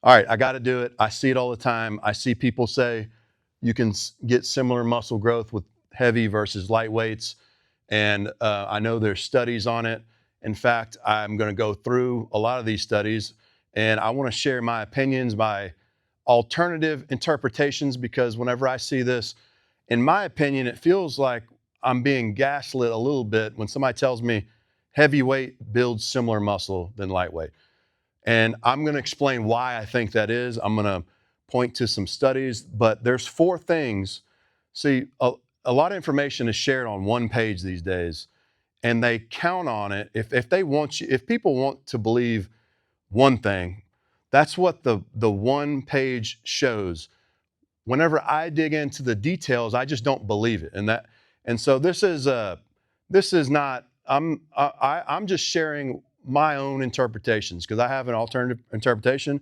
All right, I got to do it. I see it all the time. I see people say you can get similar muscle growth with heavy versus light weights. And I know there's studies on it. In fact, I'm going to go through a lot of these studies and I want to share my opinions, my alternative interpretations, because whenever I see this, in my opinion, it feels like I'm being gaslit a little bit when somebody tells me heavyweight builds similar muscle than lightweight. And I'm going to explain why I think that is. I'm going to point to some studies, but there's four things. See, a lot of information is shared on one page these days, and they count on it. If they want you, if people want to believe one thing, that's what the one page shows. Whenever I dig into the details, I just don't believe it. And so this is not. I'm just sharing my own interpretations because I have an alternative interpretation,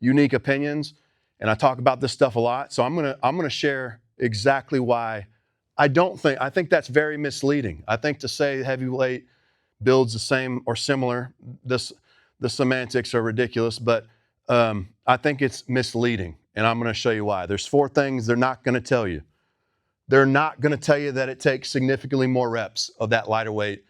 unique opinions, and I talk about this stuff a lot. So I'm gonna share exactly why I think that's very misleading. I think to say heavyweight builds the same or similar, the semantics are ridiculous, but I think it's misleading, and I'm going to show you why. There's four things they're not going to tell you. They're not going to tell you that it takes significantly more reps of that lighter weight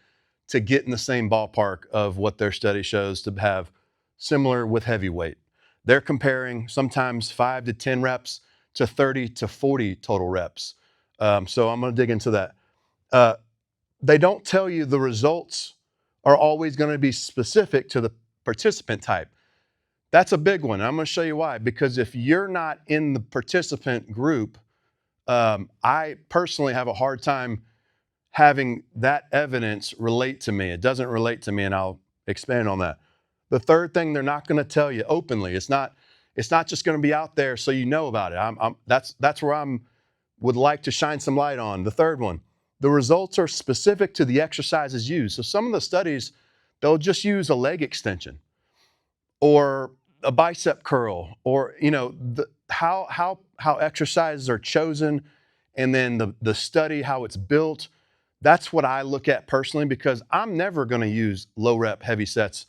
to get in the same ballpark of what their study shows to have similar with heavyweight. They're comparing sometimes 5 to 10 reps to 30 to 40 total reps. So I'm going to dig into that. They don't tell you the results are always going to be specific to the participant type. That's a big one. I'm going to show you why. Because if you're not in the participant group, I personally have a hard time having that evidence relate to me. It doesn't relate to me, and I'll expand on that. The third thing they're not going to tell you openly. It's not just going to be out there so you know about it. That's where I'm would like to shine some light on. The third one, the results are specific to the exercises used. So some of the studies, they'll just use a leg extension or a bicep curl, or how exercises are chosen, and then the study how it's built. That's what I look at personally, because I'm never going to use low rep heavy sets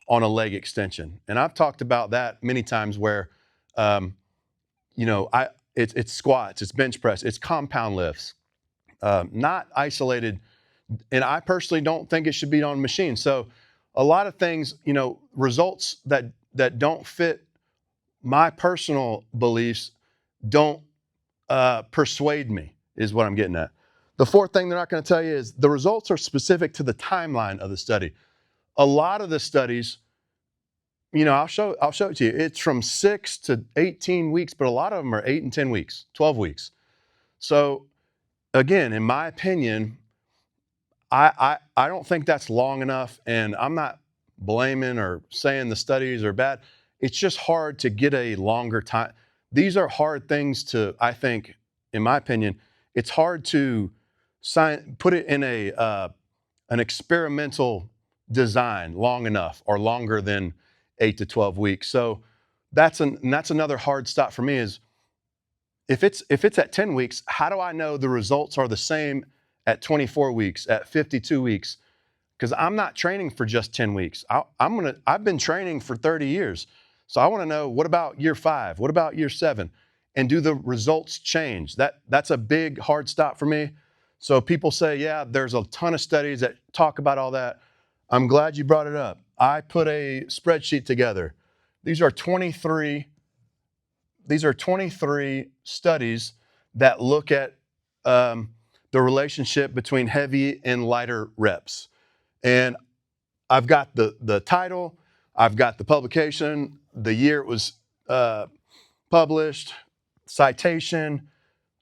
on a leg extension. And I've talked about that many times where it's squats, it's bench press, it's compound lifts, not isolated. And I personally don't think it should be on machines. So a lot of things, results that don't fit my personal beliefs don't persuade me, is what I'm getting at. The fourth thing they're not going to tell you is the results are specific to the timeline of the study. A lot of the studies, I'll show it to you. It's from 6 to 18 weeks, but a lot of them are 8 and 10 weeks, 12 weeks. So again, in my opinion, I don't think that's long enough, and I'm not blaming or saying the studies are bad. It's just hard to get a longer time. These are hard things to, I think, in my opinion, it's hard to put it in an experimental design long enough or longer than 8 to 12 weeks. So that's another hard stop for me is if it's at 10 weeks, how do I know the results are the same at 24 weeks, at 52 weeks? Because I'm not training for just 10 weeks. I've been training for 30 years. So I want to know, what about year 5? What about year 7? And do the results change? That's a big hard stop for me. So people say, yeah, there's a ton of studies that talk about all that. I'm glad you brought it up. I put a spreadsheet together. These are 23 studies that look at the relationship between heavy and lighter reps. And I've got the title, I've got the publication, the year it was published, citation,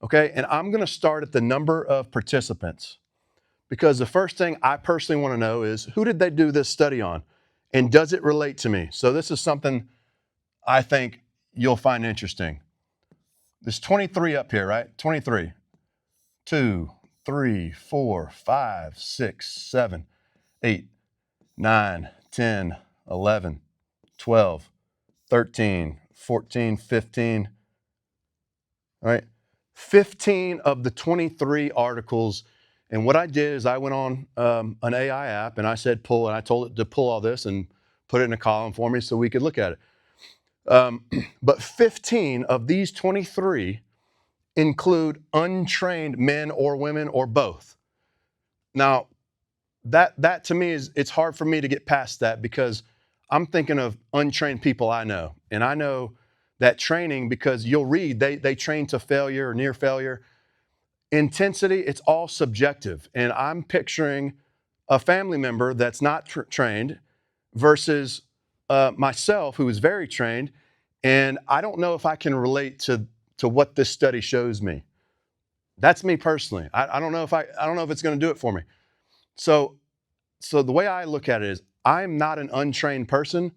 okay? And I'm gonna start at the number of participants, because the first thing I personally wanna know is, who did they do this study on? And does it relate to me? So this is something I think you'll find interesting. There's 23 up here, right? 23. 2, 3, 4, 5, 6, 7, 8, 9, 10, 11, 12, 13, 14, 15. All right. 15 of the 23 articles. And what I did is I went on an AI app and I said pull, and I told it to pull all this and put it in a column for me so we could look at it. Um, but 15 of these 23 include untrained men or women or both. Now, that to me is, it's hard for me to get past that, because I'm thinking of untrained people I know. And I know that training, because you'll read they train to failure or near failure. Intensity, it's all subjective. And I'm picturing a family member that's not trained versus myself, who is very trained. And I don't know if I can relate to what this study shows me. That's me personally. I don't know if I don't know if it's going to do it for me. So the way I look at it is, I'm not an untrained person,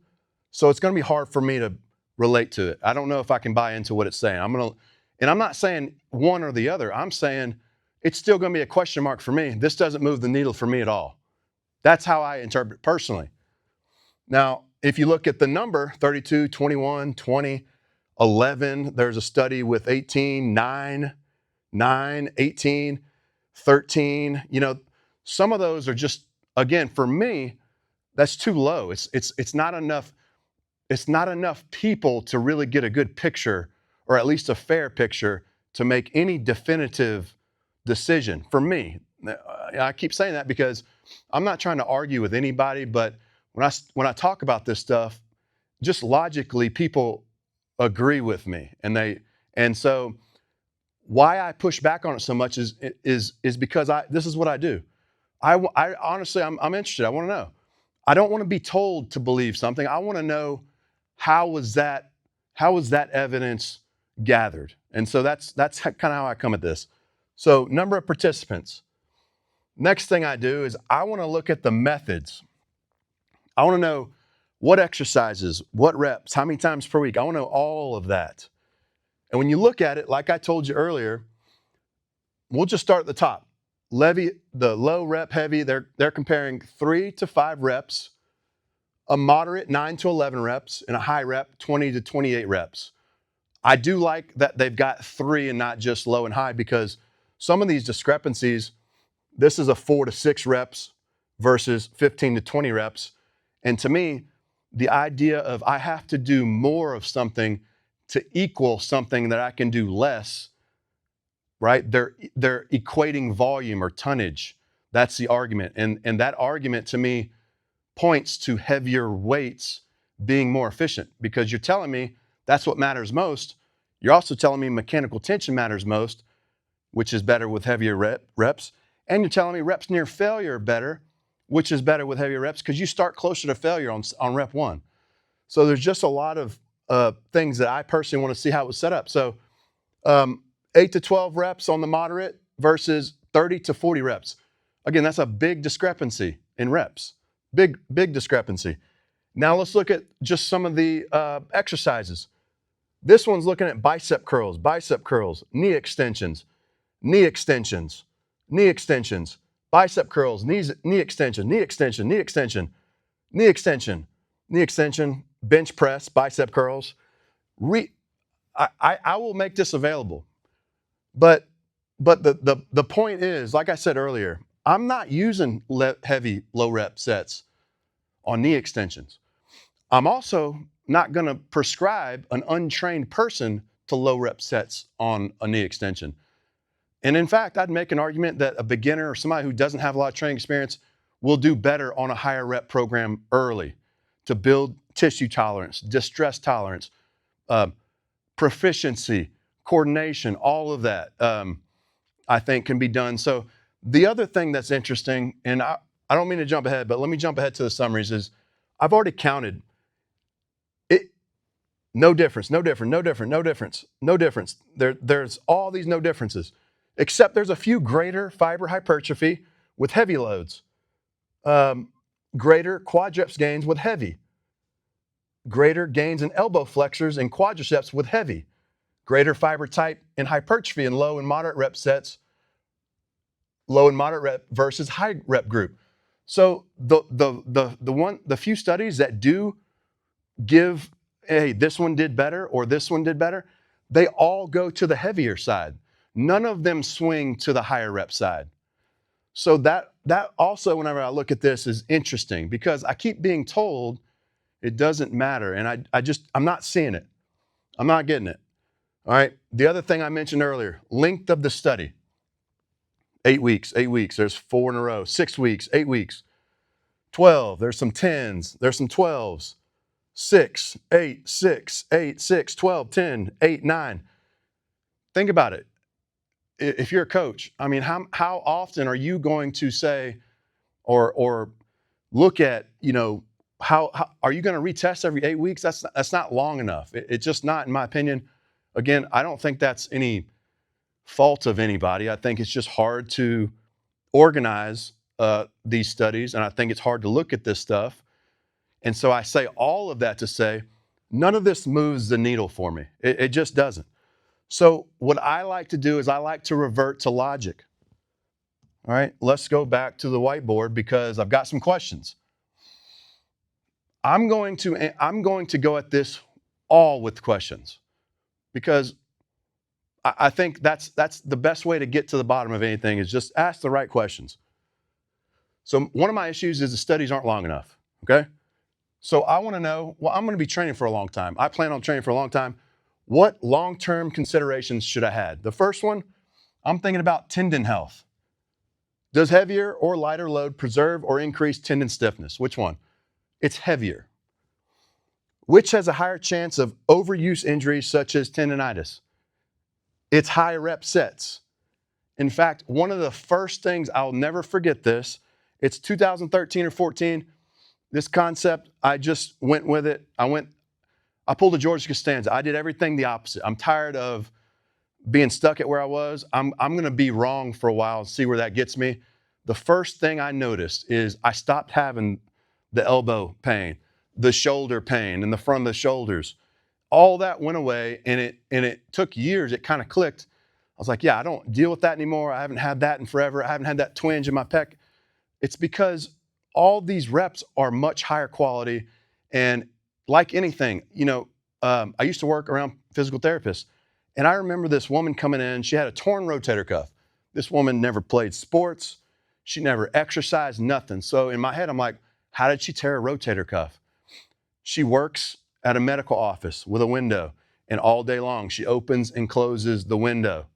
so it's going to be hard for me to relate to it. I don't know if I can buy into what it's saying. And I'm not saying one or the other. I'm saying it's still going to be a question mark for me. This doesn't move the needle for me at all. That's how I interpret it personally. Now, if you look at the number 32, 21, 20, 11, there's a study with 18, 9, 9, 18, 13. Some of those are just, again, for me, that's too low. It's not enough. It's not enough people to really get a good picture, or at least a fair picture, to make any definitive decision for me. I keep saying that because I'm not trying to argue with anybody, but when I talk about this stuff, just logically, people agree with me, and so why I push back on it so much is because this is what I do. I honestly, I'm interested. I want to know. I don't want to be told to believe something. I want to know, how was that evidence gathered? And so that's kind of how I come at this. So, number of participants. Next thing I do is I want to look at the methods. I want to know what exercises, what reps, how many times per week. I want to know all of that. And when you look at it, like I told you earlier, we'll just start at the top. The low rep heavy, they're comparing 3 to 5 reps, a moderate 9 to 11 reps, and a high rep 20 to 28 reps. I do like that they've got 3 and not just low and high, because some of these discrepancies, this is a 4 to 6 reps versus 15 to 20 reps. And to me, the idea of I have to do more of something to equal something that I can do less, right? They're equating volume or tonnage. That's the argument. And that argument to me points to heavier weights being more efficient, because you're telling me that's what matters most. You're also telling me mechanical tension matters most, which is better with heavier reps. And you're telling me reps near failure are better, which is better with heavier reps, because you start closer to failure on rep 1. So there's just a lot of things that I personally want to see how it was set up. So 8 to 12 reps on the moderate versus 30 to 40 reps. Again, that's a big discrepancy in reps. Big discrepancy. Now let's look at just some of the exercises. This one's looking at bicep curls, knee extensions, knee extensions, knee extensions, bicep curls, knee extension, knee extension, knee extension, knee extension, knee extension, bench press, bicep curls. I will make this available. But the point is, like I said earlier, I'm not using heavy low rep sets on knee extensions. I'm also not going to prescribe an untrained person to low rep sets on a knee extension. And in fact, I'd make an argument that a beginner or somebody who doesn't have a lot of training experience will do better on a higher rep program early to build tissue tolerance, distress tolerance, proficiency, coordination, all of that, I think can be done. So the other thing that's interesting, and I don't mean to jump ahead, but let me jump ahead to the summaries, is I've already counted it. No difference, no different, no different, no difference, no difference. There's all these no differences, except there's a few greater fiber hypertrophy with heavy loads, greater quadriceps gains with heavy, greater gains in elbow flexors and quadriceps with heavy, greater fiber type and hypertrophy in low and moderate rep sets, low and moderate rep versus high rep group. So the few studies that do give, hey, this one did better or this one did better, they all go to the heavier side. None of them swing to the higher rep side. So that also, whenever I look at this, is interesting, because I keep being told It doesn't matter. And I'm not seeing it. I'm not getting it. All right. The other thing I mentioned earlier, length of the study. 8 weeks, 8 weeks. There's 4 in a row. 6 weeks, 8 weeks. 12. There's some 10s. There's some 12s. 6, 8, 6, 8, 6, 12, 10, 8, 9. Think about it. If you're a coach, I mean, how often are you going to say or look at, how are you going to retest every 8 weeks? That's not long enough. It's just not, in my opinion. Again, I don't think that's any fault of anybody. I think it's just hard to organize these studies, and I think it's hard to look at this stuff. And so I say all of that to say, none of this moves the needle for me. It just doesn't. So what I like to do is I like to revert to logic. All right, let's go back to the whiteboard because I've got some questions. I'm going to go at this all with questions because I think that's the best way to get to the bottom of anything is just ask the right questions. So one of my issues is the studies aren't long enough, okay? So I want to know, well, I'm going to be training for a long time. I plan on training for a long time. What long-term considerations should I have? The first one, I'm thinking about tendon health. Does heavier or lighter load preserve or increase tendon stiffness? Which one? It's heavier. Which has a higher chance of overuse injuries such as tendonitis? It's high rep sets. In fact, one of the first things, I'll never forget this, it's 2013 or 14, this concept, I just went with it. I pulled a George Costanza. I did everything the opposite. I'm tired of being stuck at where I was. I'm going to be wrong for a while and see where that gets me. The first thing I noticed is I stopped having the elbow pain, the shoulder pain, and the front of the shoulders. All that went away, and it took years. It kind of clicked. I was like, yeah, I don't deal with that anymore. I haven't had that in forever. I haven't had that twinge in my pec. It's because all these reps are much higher quality. And like anything, I used to work around physical therapists. And I remember this woman coming in. She had a torn rotator cuff. This woman never played sports. She never exercised, nothing. So in my head, I'm like, how did she tear a rotator cuff? She works at a medical office with a window. And all day long, she opens and closes the window,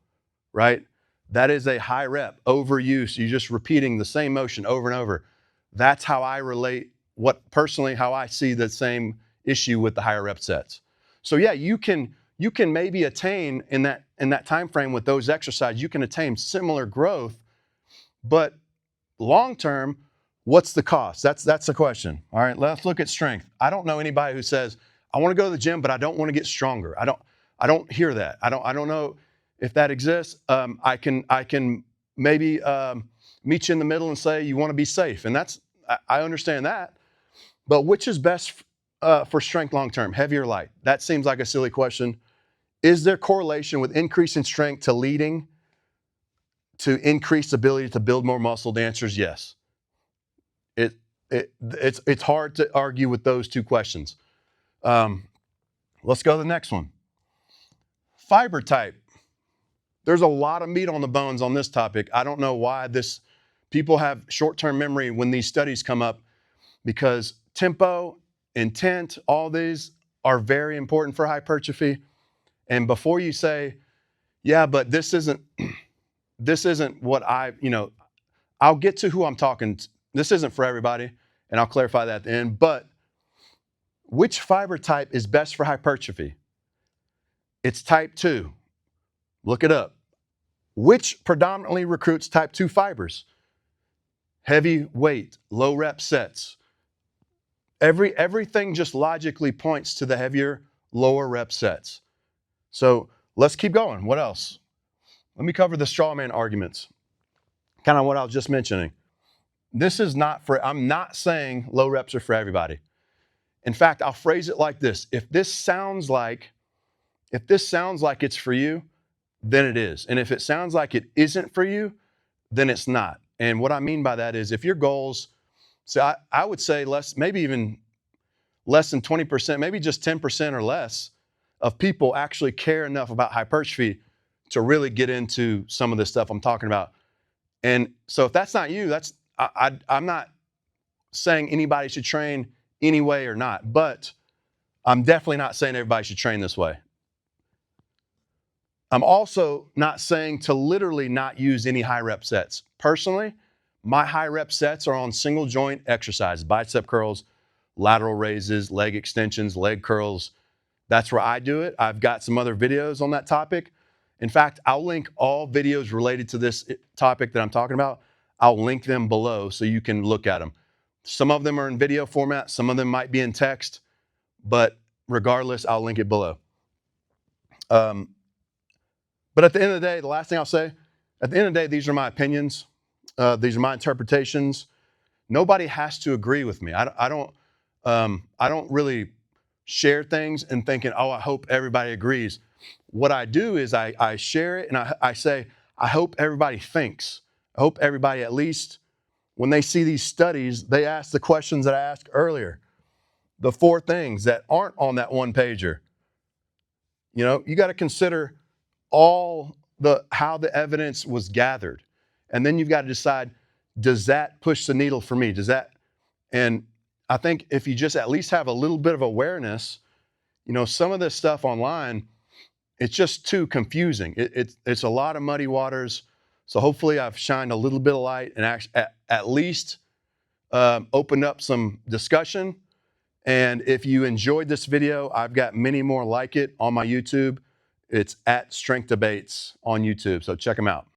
right? That is a high rep, overuse. You're just repeating the same motion over and over. That's how I relate how I see the same issue with the higher rep sets. So yeah, you can maybe attain in that time frame with those exercises, you can attain similar growth, but long term, what's the cost? That's the question. All right, let's look at strength. I don't know anybody who says, I want to go to the gym, but I don't want to get stronger. I don't hear that. I don't know if that exists. I can maybe meet you in the middle and say you want to be safe, and I understand that. But which is best for strength long term, heavy or light? That seems like a silly question. Is there correlation with increasing strength to leading to increased ability to build more muscle? The answer is yes. It's hard to argue with those two questions. Let's go to the next one. Fiber type. There's a lot of meat on the bones on this topic. I don't know why people have short-term memory when these studies come up, because tempo, intent, all these are very important for hypertrophy. And before you say, yeah, but this isn't what I'll get to who I'm talking to. This isn't for everybody, and I'll clarify that at the end. But which fiber type is best for hypertrophy? It's type 2. Look it up. Which predominantly recruits type 2 fibers? Heavy weight, low rep sets. Everything just logically points to the heavier, lower rep sets. So let's keep going. What else? Let me cover the strawman arguments. Kind of what I was just mentioning. I'm not saying low reps are for everybody. In fact, I'll phrase it like this. If this sounds like it's for you, then it is. And if it sounds like it isn't for you, then it's not. And what I mean by that is if your goals, so I would say maybe even less than 20%, maybe just 10% or less of people actually care enough about hypertrophy to really get into some of this stuff I'm talking about. And so if that's not you, I'm not saying anybody should train any way or not, but I'm definitely not saying everybody should train this way. I'm also not saying to literally not use any high rep sets. Personally, my high rep sets are on single joint exercises, bicep curls, lateral raises, leg extensions, leg curls. That's where I do it. I've got some other videos on that topic. In fact, I'll link all videos related to this topic that I'm talking about. I'll link them below so you can look at them. Some of them are in video format, some of them might be in text, but regardless, I'll link it below. But at the end of the day, the last thing I'll say, at the end of the day, these are my opinions. These are my interpretations. Nobody has to agree with me. I don't really share things and thinking, oh, I hope everybody agrees. What I do is I share it and I say, I hope everybody thinks. I hope everybody, at least when they see these studies, they ask the questions that I asked earlier. The 4 things that aren't on that one pager. You know, you got to consider how the evidence was gathered. And then you've got to decide, does that push the needle for me? And I think if you just at least have a little bit of awareness, you know, some of this stuff online, it's just too confusing. It's a lot of muddy waters. So hopefully I've shined a little bit of light and at least opened up some discussion. And if you enjoyed this video, I've got many more like it on my YouTube. It's at Strength Debates on YouTube. So check them out.